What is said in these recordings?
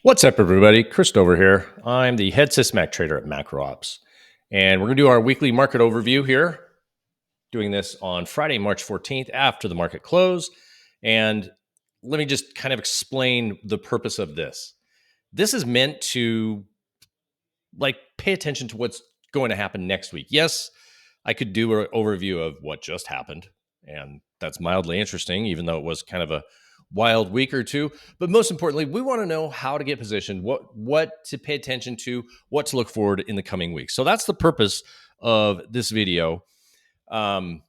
What's up, everybody? Chris over here. I'm the head Sysmac trader at MacroOps, and we're going to do our weekly market overview here. Doing this on Friday, March 14th, after the market close. And let me just kind of explain the purpose of this. This is meant to pay attention to what's going to happen next week. Yes, I could do an overview of what just happened, and that's mildly interesting, even though it was kind of a wild week or two. But most importantly, we want to know how to get positioned, what to pay attention to, what to look forward in the coming weeks. So that's the purpose of this video. I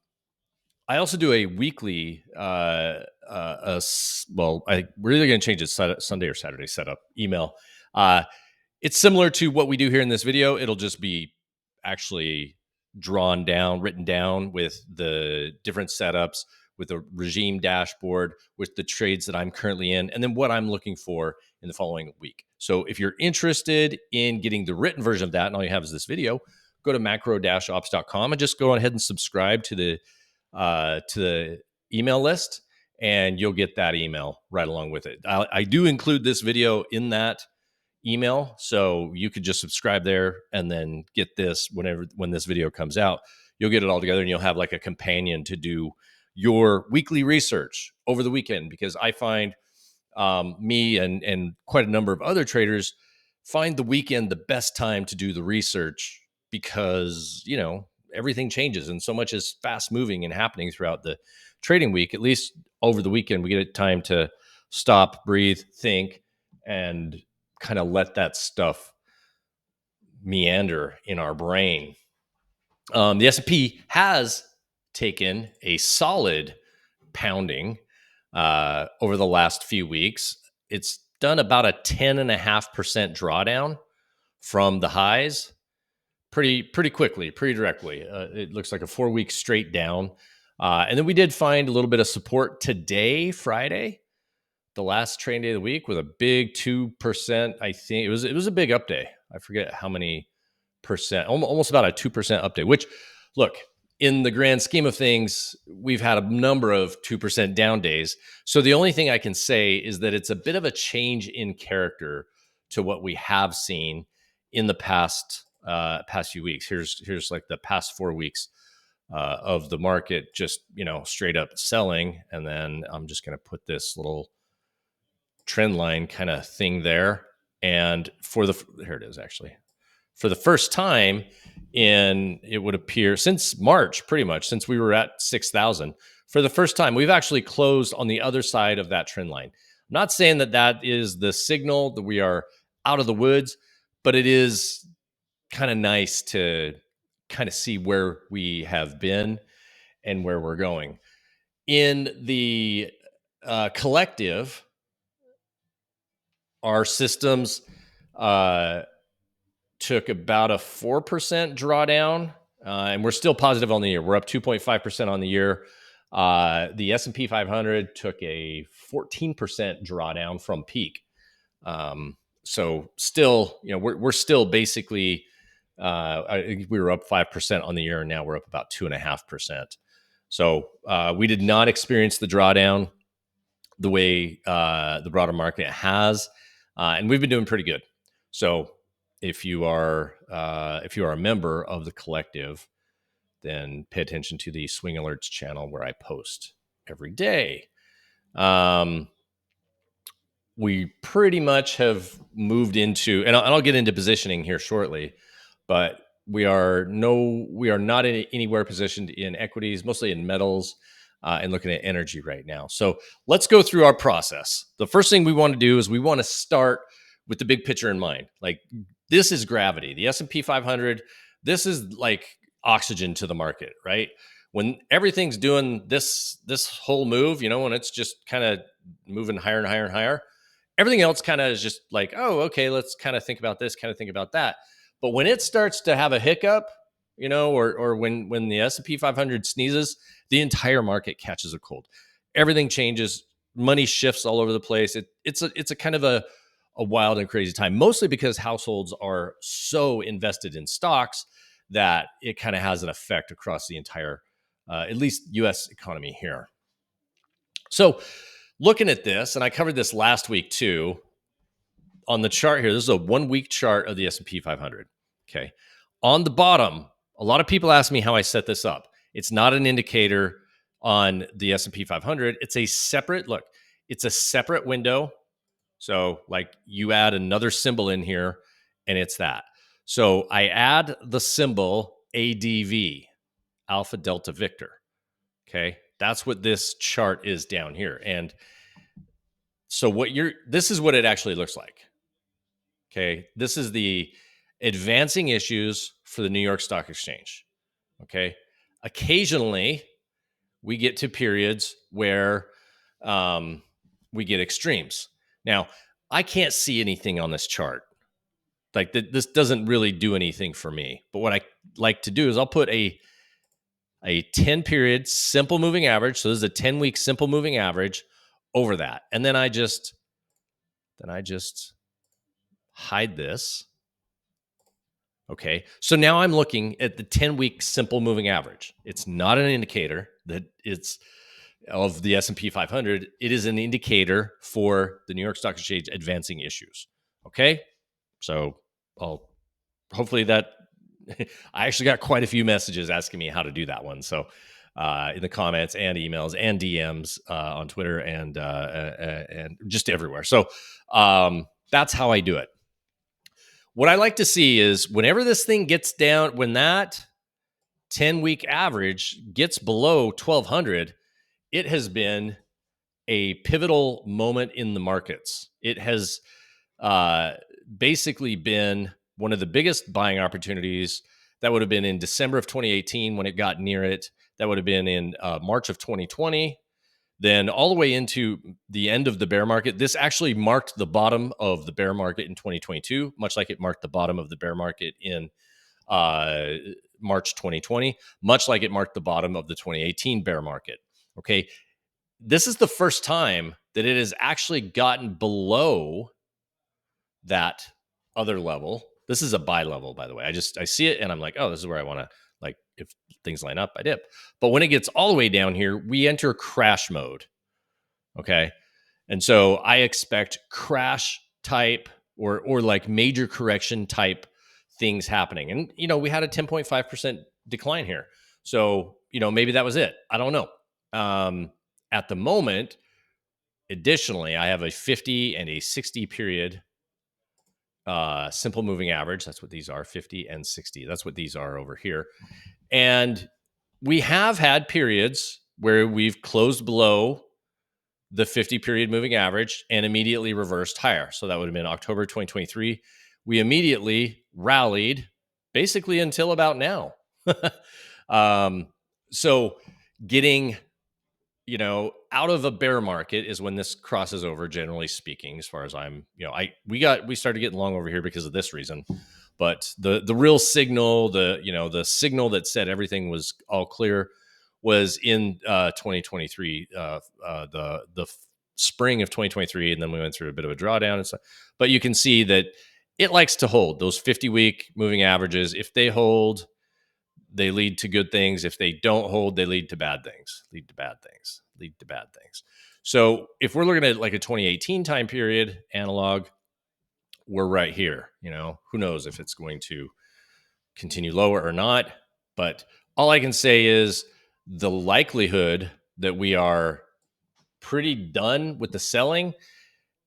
also do a weekly, we're either going to change it Sunday or Saturday setup email. It's similar to what we do here in this video. It'll just be actually written down with the different setups, with the regime dashboard, with the trades that I'm currently in, and then what I'm looking for in the following week. So if you're interested in getting the written version of that, and all you have is this video, go to macro-ops.com and just go ahead and subscribe to the email list, and you'll get that email right along with it. I do include this video in that email, so you could just subscribe there and then get this when this video comes out. You'll get it all together, and you'll have like a companion to do your weekly research over the weekend, because I find me and quite a number of other traders find the weekend the best time to do the research, because everything changes and so much is fast moving and happening throughout the trading week. At least over the weekend, we get time to stop, breathe, think, and kind of let that stuff meander in our brain. The S&P has taken a solid pounding over the last few weeks. It's done about a 10.5% drawdown from the highs pretty quickly, pretty directly. It looks like a 4-week straight down. And then we did find a little bit of support today, Friday, the last trading day of the week, with a big 2%. I think it was a big up day. I forget how many percent, almost about a 2% up day, which, look, in the grand scheme of things, we've had a number of 2% down days. So the only thing I can say is that it's a bit of a change in character to what we have seen in the past few weeks. Here's like the past 4 weeks of the market, just straight up selling. And then I'm just going to put this little trend line kind of thing there. And here it is, actually. For the first time it would appear since March, pretty much since we were at 6,000, for the first time, we've actually closed on the other side of that trend line. I'm not saying that is the signal that we are out of the woods, but it is kind of nice to kind of see where we have been and where we're going. In the collective, our systems took about a 4% drawdown, and we're still positive on the year. We're up 2.5% on the year. The S&P 500 took a 14% drawdown from peak. So still, we're still basically, I think we were up 5% on the year, and now we're up about 2.5%. So we did not experience the drawdown the way the broader market has, and we've been doing pretty good. So if you are a member of the collective, then pay attention to the Swing Alerts channel, where I post every day. We pretty much have moved into, and I'll get into positioning here shortly, but we are not anywhere positioned in equities, mostly in metals, and looking at energy right now. So let's go through our process. The first thing we want to do is we want to start with the big picture in mind. Like, this is gravity. The S&P 500, this is like oxygen to the market, right? When everything's doing this whole move, when it's just kind of moving higher and higher and higher, everything else kind of is just like, oh, okay, let's kind of think about this, kind of think about that. But when it starts to have a hiccup, or when the S&P 500 sneezes, the entire market catches a cold. Everything changes. Money shifts all over the place. It's a kind of a wild and crazy time, mostly because households are so invested in stocks that it kind of has an effect across the entire, at least U.S. economy here. So looking at this, and I covered this last week too, on the chart here, this is a 1 week chart of the S&P 500. Okay. On the bottom, a lot of people ask me how I set this up. It's not an indicator on the S&P 500. It's a separate look. It's a separate window. So like you add another symbol in here and it's that. So I add the symbol ADV, Alpha Delta Victor. Okay. That's what this chart is down here. And so this is what it actually looks like. Okay. This is the advancing issues for the New York Stock Exchange. Okay. Occasionally we get to periods where we get extremes. Now, I can't see anything on this chart. Like this doesn't really do anything for me. But what I like to do is I'll put a 10 period simple moving average. So this is a 10-week simple moving average over that. And then I just hide this. Okay. So now I'm looking at the 10-week simple moving average. It's not an indicator that it's of the S&P 500. It is an indicator for the New York Stock Exchange advancing issues. Okay. So hopefully that I actually got quite a few messages asking me how to do that one. So in the comments and emails and DMs on Twitter and just everywhere. So that's how I do it. What I like to see is whenever this thing gets down, when that 10-week average gets below 1200, it has been a pivotal moment in the markets. It has basically been one of the biggest buying opportunities. That would have been in December of 2018 when it got near it. That would have been in March of 2020. Then all the way into the end of the bear market. This actually marked the bottom of the bear market in 2022, much like it marked the bottom of the bear market in March 2020, much like it marked the bottom of the 2018 bear market. Okay. This is the first time that it has actually gotten below that other level. This is a buy level, by the way. I see it and I'm like, oh, this is where I want to, like, if things line up, I dip. But when it gets all the way down here, we enter crash mode. Okay. And so I expect crash type or like major correction type things happening. And, we had a 10.5% decline here. So, maybe that was it. I don't know. At the moment, additionally, I have a 50 and a 60 period simple moving average. That's what these are, 50 and 60. That's what these are over here. And we have had periods where we've closed below the 50 period moving average and immediately reversed higher. So that would have been October 2023. We immediately rallied basically until about now. So getting, out of a bear market is when this crosses over, generally speaking, as far as I'm, we started getting long over here because of this reason. But the real signal, the signal that said everything was all clear was in 2023, the spring of 2023, and then we went through a bit of a drawdown and stuff. But you can see that it likes to hold those 50-week moving averages. If they hold, they lead to good things. If they don't hold, they lead to bad things. So if we're looking at like a 2018 time period analog, we're right here. Who knows if it's going to continue lower or not. But all I can say is the likelihood that we are pretty done with the selling,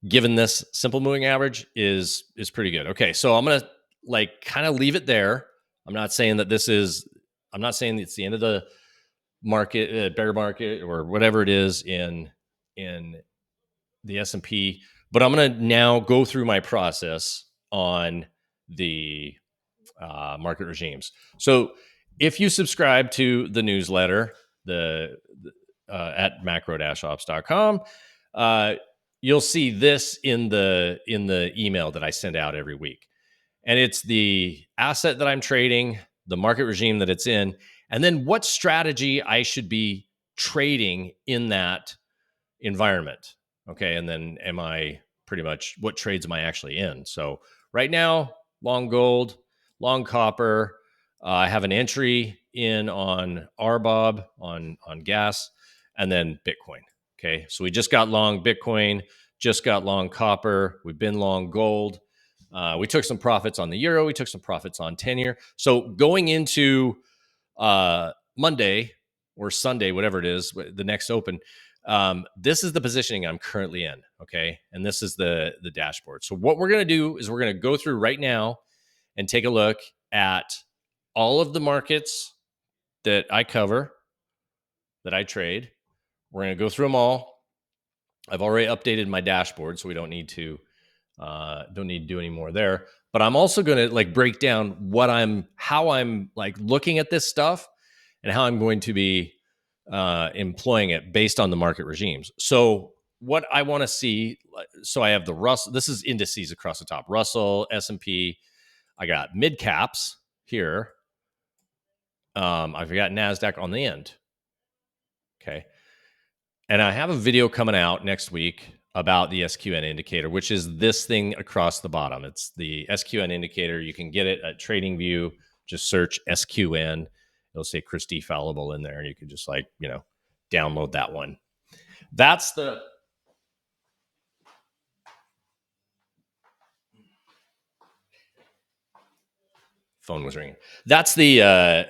given this simple moving average, is pretty good. Okay, so I'm gonna kind of leave it there. I'm not saying it's the end of the market, bear market, or whatever it is in the S&P, but I'm gonna now go through my process on the market regimes. So if you subscribe to the newsletter, at macro-ops.com, you'll see this in the email that I send out every week. And it's the asset that I'm trading, the market regime that it's in, and then what strategy I should be trading in that environment. Okay. And then what trades am I actually in? So right now, long gold, long copper. I have an entry in on RBOB on gas, and then Bitcoin. Okay. So we just got long Bitcoin, just got long copper. We've been long gold. We took some profits on the euro. We took some profits on 10-year. So going into Monday or Sunday, whatever it is, the next open, this is the positioning I'm currently in. Okay. And this is the dashboard. So what we're going to do is we're going to go through right now and take a look at all of the markets that I cover, that I trade. We're going to go through them all. I've already updated my dashboard, so we don't need to do any more there. But I'm also going to like break down how I'm like looking at this stuff and how I'm going to be employing it based on the market regimes. So what I want to see, so I have the Russell. This is indices across the top: Russell, S&P. I got mid caps here. I've got NASDAQ on the end. Okay. And I have a video coming out next week about the SQN indicator, which is this thing across the bottom. It's the SQN indicator. You can get it at TradingView. Just search SQN. It'll say Christie Fallible in there, and you can just download that one. That's the phone was ringing. That's the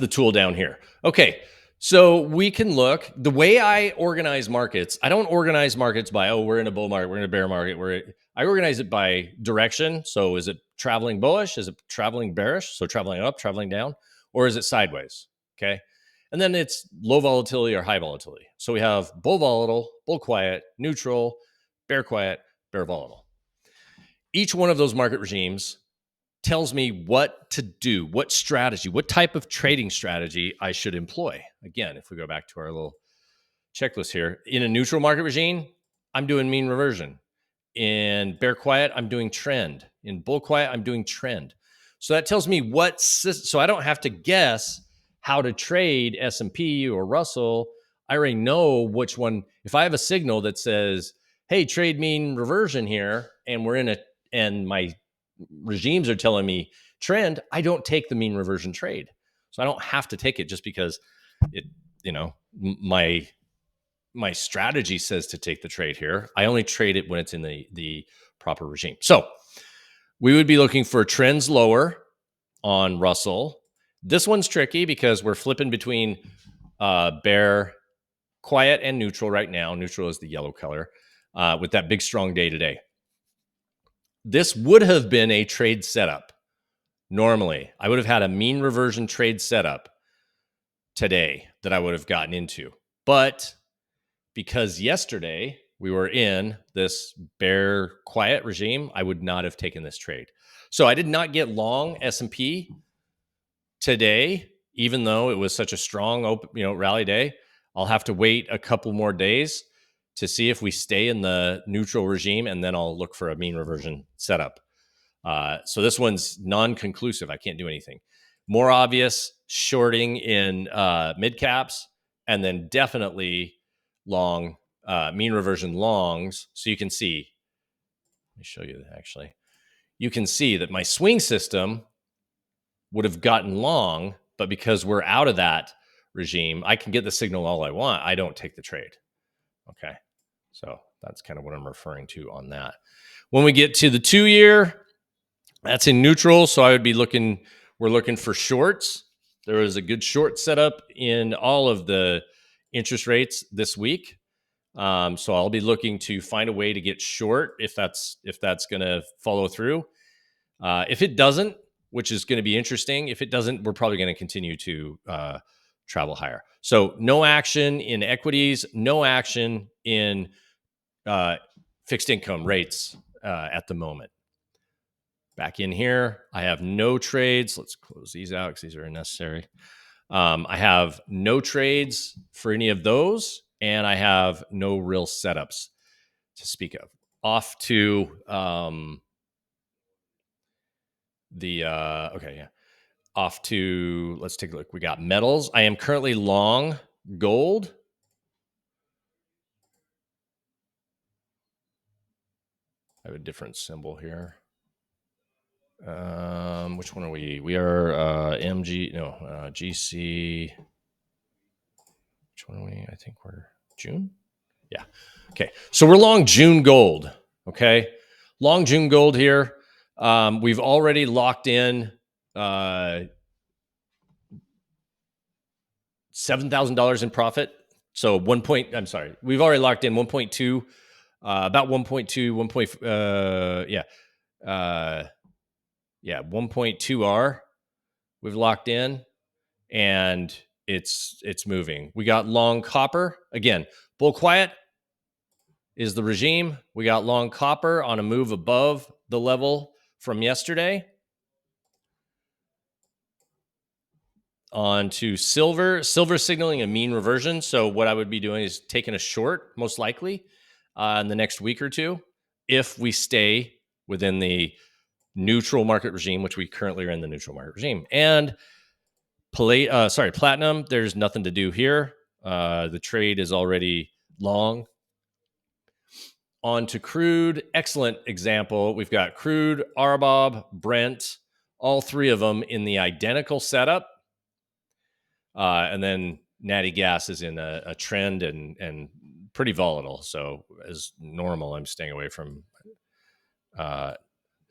tool down here. Okay. So we can look, the way I organize markets, I don't organize markets by, we're in a bull market, we're in a bear market. I organize it by direction. So is it traveling bullish? Is it traveling bearish? So traveling up, traveling down, or is it sideways? Okay. And then it's low volatility or high volatility. So we have bull volatile, bull quiet, neutral, bear quiet, bear volatile. Each one of those market regimes tells me what to do, what strategy, what type of trading strategy I should employ. Again, if we go back to our little checklist here, in a neutral market regime, I'm doing mean reversion. In bear quiet, I'm doing trend. In bull quiet, I'm doing trend. So that tells me so I don't have to guess how to trade S&P or Russell. I already know which one. If I have a signal that says, hey, trade mean reversion here, and my regimes are telling me trend, I don't take the mean reversion trade. So I don't have to take it just because my strategy says to take the trade here. I only trade it when it's in the proper regime. So we would be looking for trends lower on Russell. This one's tricky because we're flipping between bear, quiet, and neutral right now. Neutral is the yellow color with that big strong day today. This would have been a trade setup. Normally, I would have had a mean reversion trade setup today that I would have gotten into. But because yesterday we were in this bear quiet regime, I would not have taken this trade. So I did not get long S&P today, even though it was such a strong rally day. I'll have to wait a couple more days to see if we stay in the neutral regime, and then I'll look for a mean reversion setup. So this one's non-conclusive. I can't do anything. More obvious, shorting in mid caps, and then definitely long, mean reversion longs. So you can see, let me show you that actually. You can see that my swing system would have gotten long, but because we're out of that regime, I can get the signal all I want. I don't take the trade. Okay. So that's kind of what I'm referring to on that. When we get to the 2-year, that's in neutral. So I would be we're looking for shorts. There was a good short setup in all of the interest rates this week. So I'll be looking to find a way to get short if that's going to follow through. If it doesn't, which is going to be interesting, if it doesn't, we're probably going to continue to travel higher. So no action in equities, no action in fixed income rates at the moment. Back in here, I have no trades. Let's close these out because these are unnecessary. I have no trades for any of those, and I have no real setups to speak of. Off to Off to, let's take a look. We got metals. I am currently long gold. I have a different symbol here. Which one are we? We are GC. Which one are we? I think we're June. Yeah. Okay. So we're long June gold. Okay. Long June gold here. We've already locked in $7,000 in profit. So I'm sorry. We've already locked in 1.2, about 1.2, 1.2 R. We've locked in, and it's moving. We got long copper again. Bull quiet is the regime. We got long copper on a move above the level from yesterday. On to silver. Silver signaling a mean reversion. So what I would be doing is taking a short, most likely, in the next week or two, if we stay within the neutral market regime, which we currently are in the neutral market regime. And platinum, there's nothing to do here. The trade is already long. On to crude. Excellent example. We've got crude, RBOB, Brent, all three of them in the identical setup. And then natty gas is in a trend and pretty volatile. So as normal, I'm staying away from.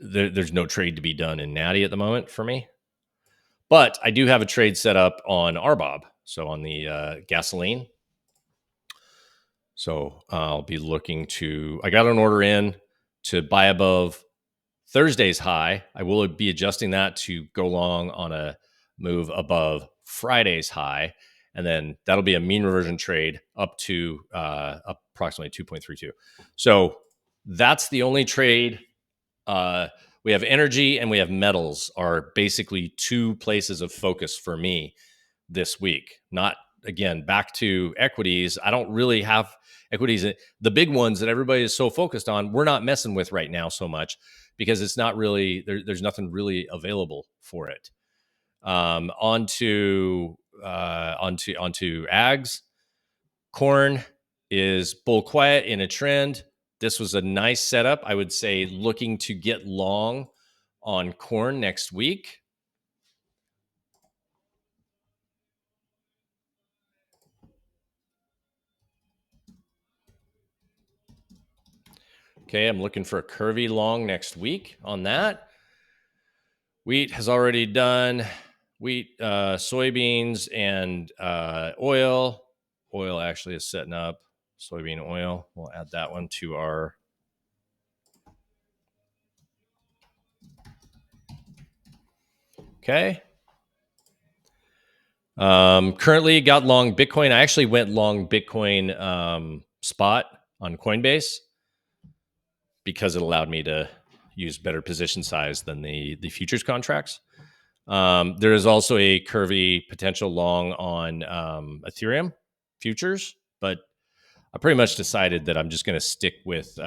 There's no trade to be done in natty at the moment for me. But I do have a trade set up on RBOB, so on the gasoline. So I'll be looking to. I got an order in to buy above Thursday's high. I will be adjusting that to go long on a move above Friday's high, and then that'll be a mean reversion trade up to approximately 2.32. So that's the only trade. We have energy and we have metals are basically two places of focus for me this week. Not again back to equities. I don't really have equities. The big ones that everybody is so focused on, we're not messing with right now so much because it's not really there's nothing really available for it. Onto ags. Corn is bull quiet in a trend. This was a nice setup. I would say looking to get long on corn next week. Okay, I'm looking for a curvy long next week on that. Wheat has already done. Wheat, soybeans, and oil. Oil actually is setting up. Soybean oil. We'll add that one to our. Okay. Currently got long Bitcoin. I actually went long Bitcoin spot on Coinbase because it allowed me to use better position size than the futures contracts. There is also a curvy potential long on Ethereum futures, but I pretty much decided that I'm just going to stick with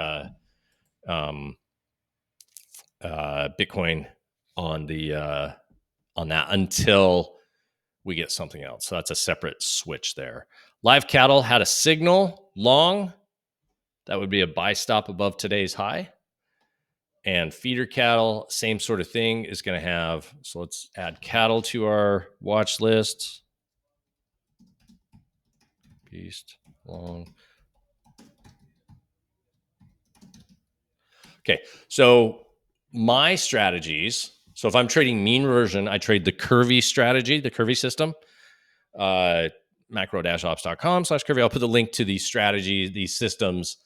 Bitcoin on the on that until we get something else. So that's a separate switch there. Live cattle had a signal long. That would be a buy stop above today's high. And feeder cattle, same sort of thing, is going to have. So let's add cattle to our watch list. Beast, long. Okay, so my strategies. So if I'm trading mean reversion, I trade the curvy strategy, the curvy system. Macro-ops.com/curvy. I'll put the link to these strategies, these systems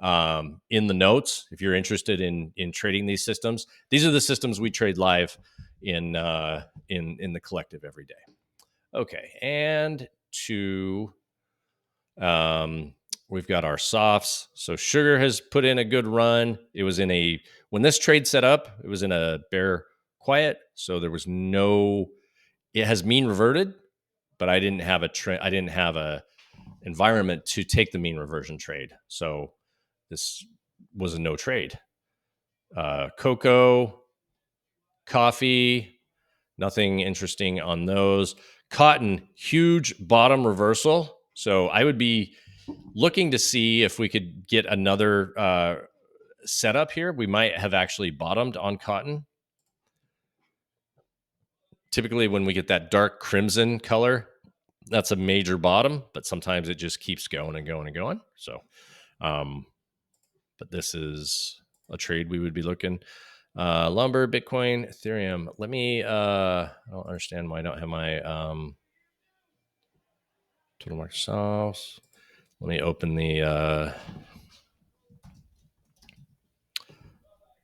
in the notes if you're interested in trading these systems. These are the systems we trade live in the collective every day. Okay, and we've got our softs. So sugar has put in a good run. It was when this trade set up, it was in a bear quiet, so there was no. It has mean reverted, but I didn't have a environment to take the mean reversion trade. So this was a no trade. Cocoa, coffee, nothing interesting on those. Cotton, huge bottom reversal. So I would be looking to see if we could get another setup here. We might have actually bottomed on cotton. Typically, when we get that dark crimson color, that's a major bottom, but sometimes it just keeps going and going and going. So But this is a trade we would be looking. Lumber, Bitcoin, Ethereum. Let me, I don't understand why I don't have my total market sales. Let me open the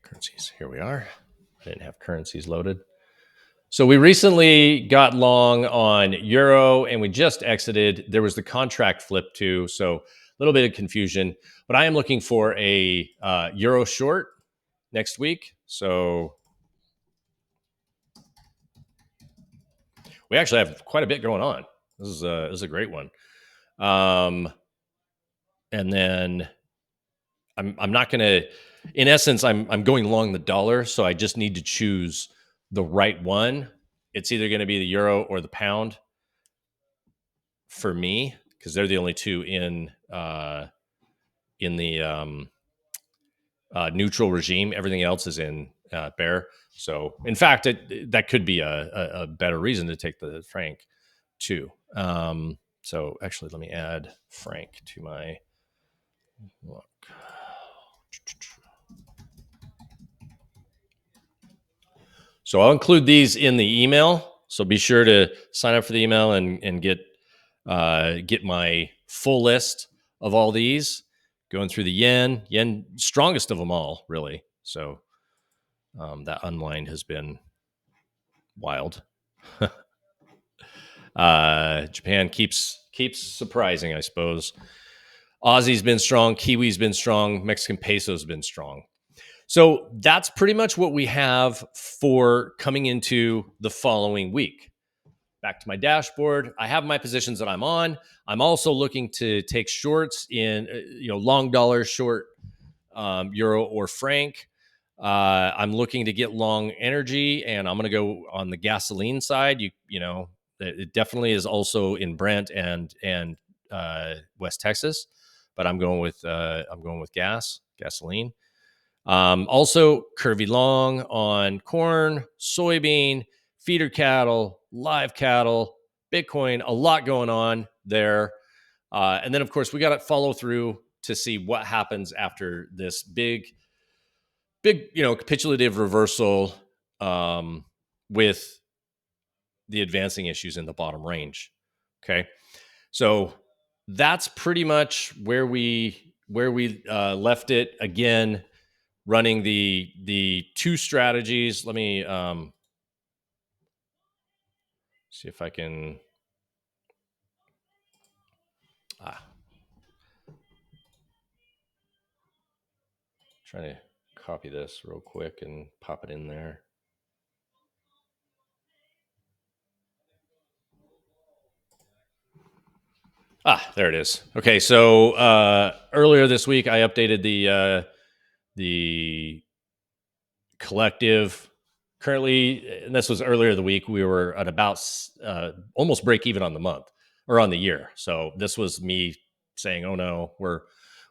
currencies. Here we are. I didn't have currencies loaded. So we recently got long on Euro and we just exited. There was the contract flip too. So a little bit of confusion, but I am looking for a Euro short next week. So we actually have quite a bit going on. This is a great one. And then I'm not going to, in essence, I'm going long the dollar. So I just need to choose the right one. It's either going to be the euro or the pound for me, because they're the only two in the neutral regime. Everything else is in bear. So in fact, that could be a better reason to take the franc too. So actually, let me add franc to my look. So I'll include these in the email. So be sure to sign up for the email and get my full list of all these. Going through the yen strongest of them all, really. So that unwind has been wild. Japan keeps surprising, I suppose. Aussie's been strong, Kiwi's been strong, Mexican peso's been strong. So that's pretty much what we have for coming into the following week. Back to my dashboard. I have my positions that I'm on. I'm also looking to take shorts in, long dollar short euro or franc. I'm looking to get long energy, and I'm going to go on the gasoline side. It definitely is also in Brent and West Texas, but I'm going with gasoline. Also, curvy long on corn, soybean, feeder cattle, live cattle, Bitcoin, a lot going on there. And then, of course, we got to follow through to see what happens after this big, capitulative reversal with the advancing issues in the bottom range. Okay. So that's pretty much where we left it. Again, running the two strategies. Let me see if I can try to copy this real quick and pop it in there. There it is. Okay, so earlier this week I updated the collective. Currently, and this was earlier the week, we were at about almost break even on the month or on the year. So this was me saying, "Oh no, we're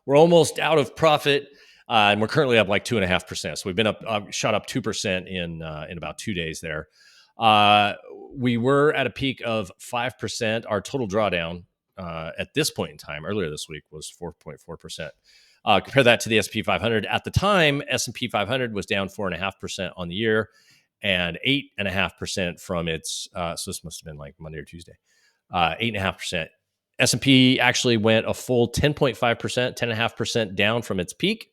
almost out of profit," and we're currently up like 2.5%. So we've been shot up 2% in about 2 days there. We were at a peak of 5%. Our total drawdown at this point in time, earlier this week, was 4.4%. Compare that to the S&P 500. At the time, S&P 500 was down 4.5% on the year and 8.5% from its. So this must have been like Monday or Tuesday. 8.5%. S&P actually went a full 10.5%, 10.5% down from its peak.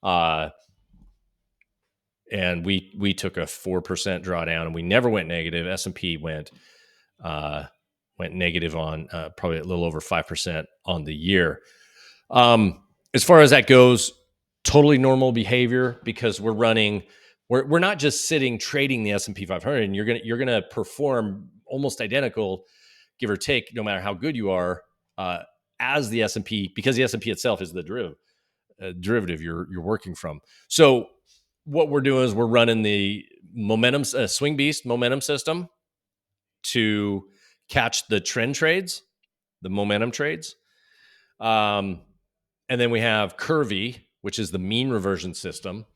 And we took a 4% drawdown, and we never went negative. S&P went negative on probably a little over 5% on the year. As far as that goes, totally normal behavior, because we're not just sitting trading the S&P 500, and you're gonna perform almost identical, give or take, no matter how good you are, as the S&P, because the S&P itself is the derivative you're working from. So what we're doing is we're running the momentum swing beast momentum system to catch the trend trades, the momentum trades. And then we have Curvy, which is the mean reversion system.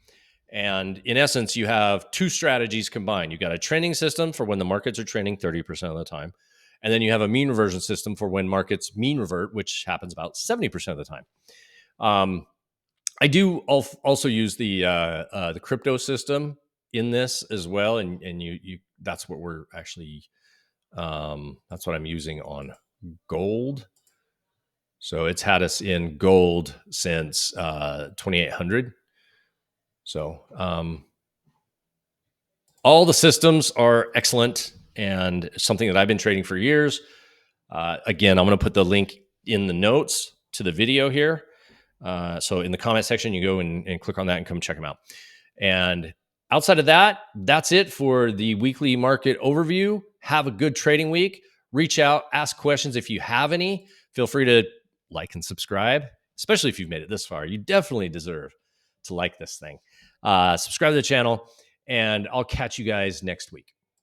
And in essence, you have two strategies combined. You've got a trending system for when the markets are trending 30% of the time. And then you have a mean reversion system for when markets mean revert, which happens about 70% of the time. I do also use the crypto system in this as well, and you that's what we're actually that's what I'm using on gold. So it's had us in gold since 2800. So all the systems are excellent and something that I've been trading for years. Again, I'm going to put the link in the notes to the video here. So in the comment section, you go and click on that and come check them out. And outside of that, that's it for the weekly market overview. Have a good trading week. Reach out, ask questions if you have any. Feel free to like and subscribe, especially if you've made it this far. You definitely deserve to like this thing. Subscribe to the channel, and I'll catch you guys next week.